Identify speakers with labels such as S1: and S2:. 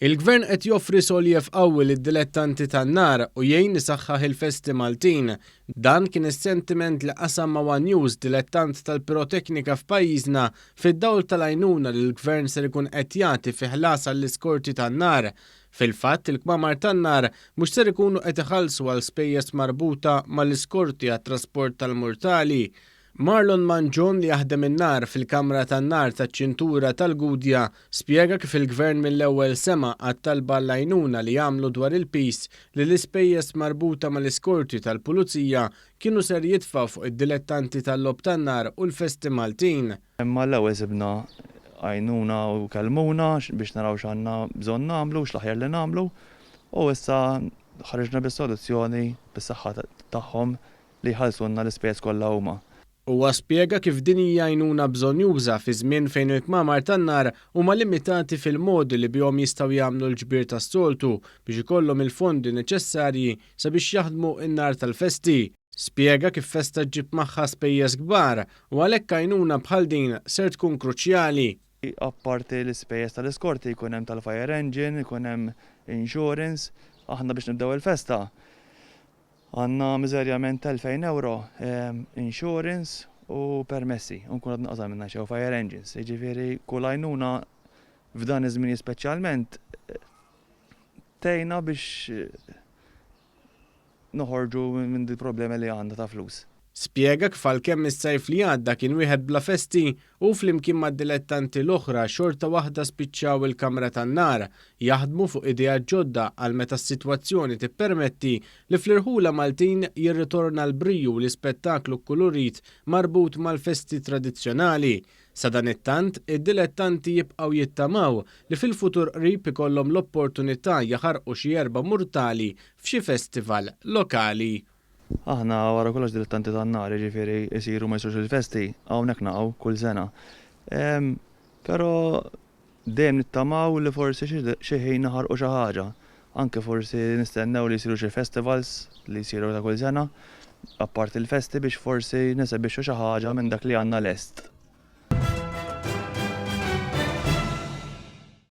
S1: Il-Gvern qed joffri soljef qawwi lid-dilettanti tan-nar u jgħin isaħħaħ il-Festi Maltin. Dan kien is-sentiment li qasam ma' One News dilettant tal-piroteknika f'pajjiżna fid-dawl tal-għajnuna li l-Gvern ser ikun qed jagħti fi ħlas għall-iskorti tan-nar. Fil-fatt il-kmamar tan-nar mhux ser ikunu qed iħallsu għal spejjeż marbuta mal-iskorti għat-trasport tal-murtali. Marlon Manġon li jaħdem in-nar fil-Kamra tan-nar taċ-Ċintura tal-Gudja spjega kif il-Gvern mill-ewwel sema għat-talba l-għajnuna li jagħmlu dwar il-pis li l-ispejjeż marbuta mal-iskorti tal-Pulizija kienu ser jitfgħu fuq id-dilettanti tal-lob tan-nar u l-Festi Maltin.
S2: Imma l-ewwel sibna għajnuna u kelmuna biex naraw x'għandna bżonn nagħmlu, x'l-aħjar li nagħmlu, u issa ħareġna bis-soluzzjoni bis-saħħa tagħhom li jħallsulna l-ispejjeż kollha huma.
S1: Huwa spjega kif din hija għajnuna bżonjuża fi żmien fejn il-kmamar tan-nar huma limitati fil-modi li bihom jistgħu jagħmlu l-ġbir tas-soltu biex ikollhom il-fondi neċessarji sabiex jaħdmu n-nar tal-festi. Spjega kif festa ġib magħha spejjeż kbar u għalhekk għajnuna bħal din ser tkun kruċjali.
S2: Apparti l-ispejjeż tal-iskorti jkun hemm tal-fire engine, ikun hemm insurance, aħna biex nibdew il-festa. Għanna miżerjament 2,000 euro insurance u permessi, unkun għadna qasam minna xew fire engines. Ġifieri kull għajnuna f'dan iż-żmien speċjalment tgħinna biex noħorġu minn il-problemi li għandna ta' flus.
S1: Spjega kif għalkemm is-sajf li għadda kien wieħed bla festi u flimkien mad-dilettanti l-oħra xorta waħda spiċċaw il-Kamra tan-nar jaħdmu fuq ideat ġodda għal meta s-sitwazzjoni tippermetti li fl-irħula Maltin jirritorna l-briju u l-ispettaklu kulurit marbut mal-festi tradizzjonali. Sa dan it-tant, id-dilettanti jibqgħu jittamaw li fil-futur qrib ikollhom l-opportunità jaħarqu xi erba' murtali f'xi festival lokali.
S2: Aħna wara kollox dilettanti tan-nar, ġifieri jsiru ma jsirux il-festi, hawnhekk naqgħu kull sena. Però dejjem nittamaw li forsi xi ħin naħarqu xi ħaġa. Anke forsi nistennew li jsiru xi festivals li jsiru ta' kull sena, apparti il-festi biex forsi nisebixxu xi ħaġa minn dak li għandna lest.